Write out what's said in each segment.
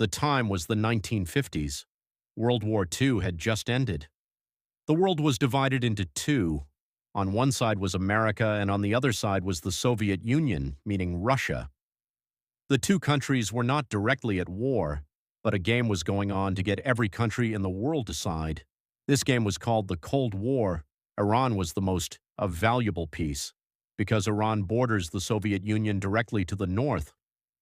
The time was the 1950s. World War II had just ended. The world was divided into two. On one side was America, and on the other side was the Soviet Union, meaning Russia. The two countries were not directly at war, but a game was going on to get every country in the world to side. This game was called the Cold War. Iran was the most valuable piece, because Iran borders the Soviet Union directly to the north.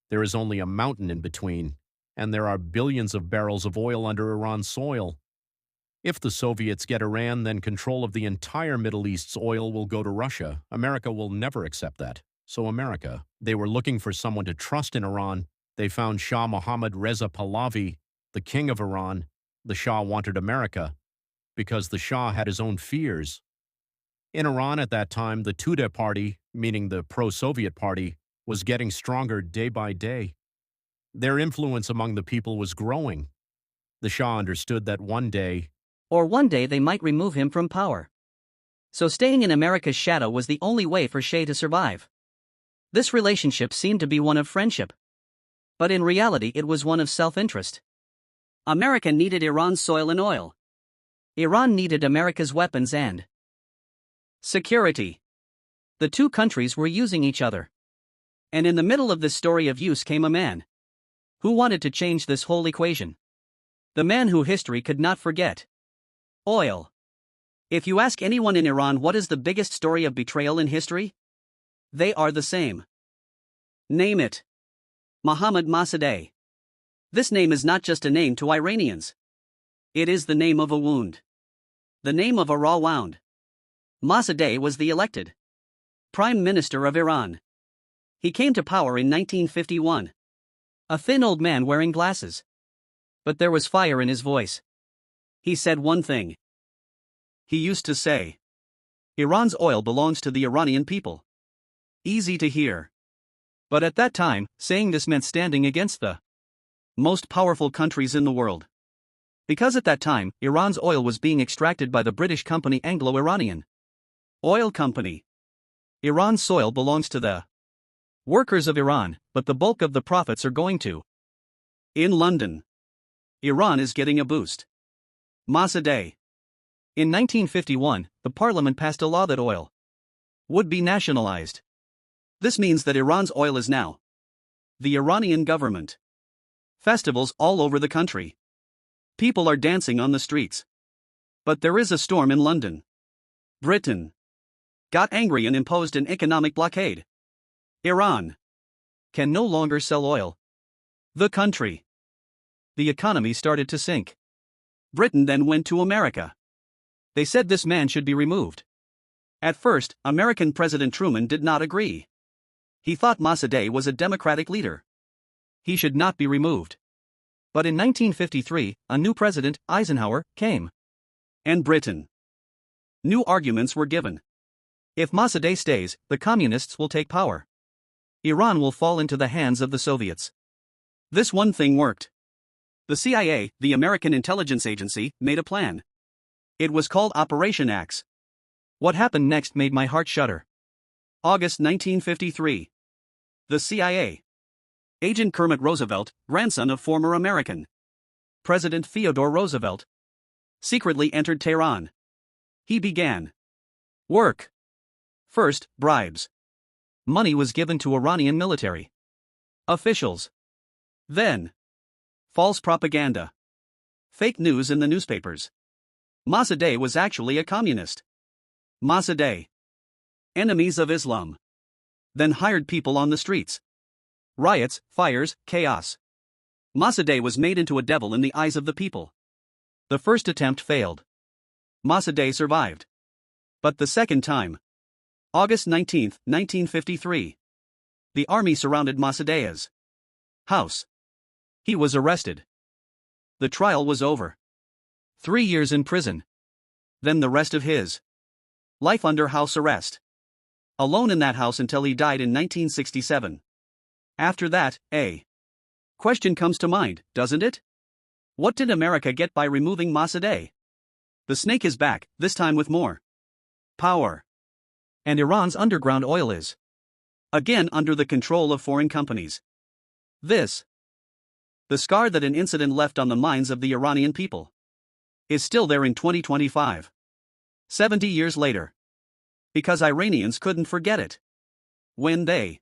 There is only a mountain in between, and there are billions of barrels of oil under Iran's soil. If the Soviets get Iran, then control of the entire Middle East's oil will go to Russia. America will never accept that. So America, they were looking for someone to trust in Iran. They found Shah Mohammad Reza Pahlavi, the king of Iran. The Shah wanted America because the Shah had his own fears. In Iran at that time, the Tudeh party, meaning the pro-Soviet party, was getting stronger day by day. Their influence among the people was growing. The Shah understood that one day they might remove him from power. So staying in America's shadow was the only way for Shah to survive. This relationship seemed to be one of friendship. But in reality it was one of self-interest. America needed Iran's soil and oil. Iran needed America's weapons and security. The two countries were using each other. And in the middle of this story of use came a man who wanted to change this whole equation. The man who history could not forget. Oil. If you ask anyone in Iran what is the biggest story of betrayal in history, they are the same. Name it. Mohammad Mossadegh. This name is not just a name to Iranians. It is the name of a wound. The name of a raw wound. Mossadegh was the elected Prime Minister of Iran. He came to power in 1951. A thin old man wearing glasses. But there was fire in his voice. He said one thing. He used to say, Iran's oil belongs to the Iranian people. Easy to hear. But at that time, saying this meant standing against the most powerful countries in the world. Because at that time, Iran's oil was being extracted by the British company Anglo-Iranian Oil Company. Iran's soil belongs to the workers of Iran, but the bulk of the profits are going to in London. Iran is getting a boost. Mossadegh. In 1951, the parliament passed a law that oil would be nationalized. This means that Iran's oil is now the Iranian government. Festivals all over the country. People are dancing on the streets. But there is a storm in London. Britain got angry and imposed an economic blockade. Iran can no longer sell oil. The country. The economy started to sink. Britain then went to America. They said this man should be removed. At first, American President Truman did not agree. He thought Mossadegh was a democratic leader. He should not be removed. But in 1953, a new president, Eisenhower, came. And Britain. New arguments were given. If Mossadegh stays, the communists will take power. Iran will fall into the hands of the Soviets. This one thing worked. The CIA, the American intelligence agency, made a plan. It was called Operation Axe. What happened next made my heart shudder. August 1953. The CIA. Agent Kermit Roosevelt, grandson of former American President Theodore Roosevelt, secretly entered Tehran. He began work. First, bribes. Money was given to Iranian military officials. Then, false propaganda. Fake news in the newspapers. Mossadegh was actually a communist. Mossadegh. Enemies of Islam. Then hired people on the streets. Riots, fires, chaos. Mossadegh was made into a devil in the eyes of the people. The first attempt failed. Mossadegh survived. But the second time. August 19, 1953. The army surrounded Mossadegh's house. He was arrested. The trial was over. 3 years in prison. Then the rest of his life under house arrest. Alone in that house until he died in 1967. After that, a question comes to mind, doesn't it? What did America get by removing Mossadegh? The snake is back, this time with more power. And Iran's underground oil is again under the control of foreign companies. This The scar that an incident left on the minds of the Iranian people is still there in 2025. 70 years later. Because Iranians couldn't forget it. When they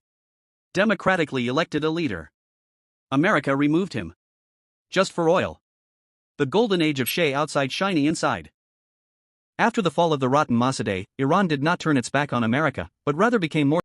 democratically elected a leader, America removed him. Just for oil. The golden age of Shah outside, shiny inside. After the fall of the rotten Mossadegh, Iran did not turn its back on America, but rather became more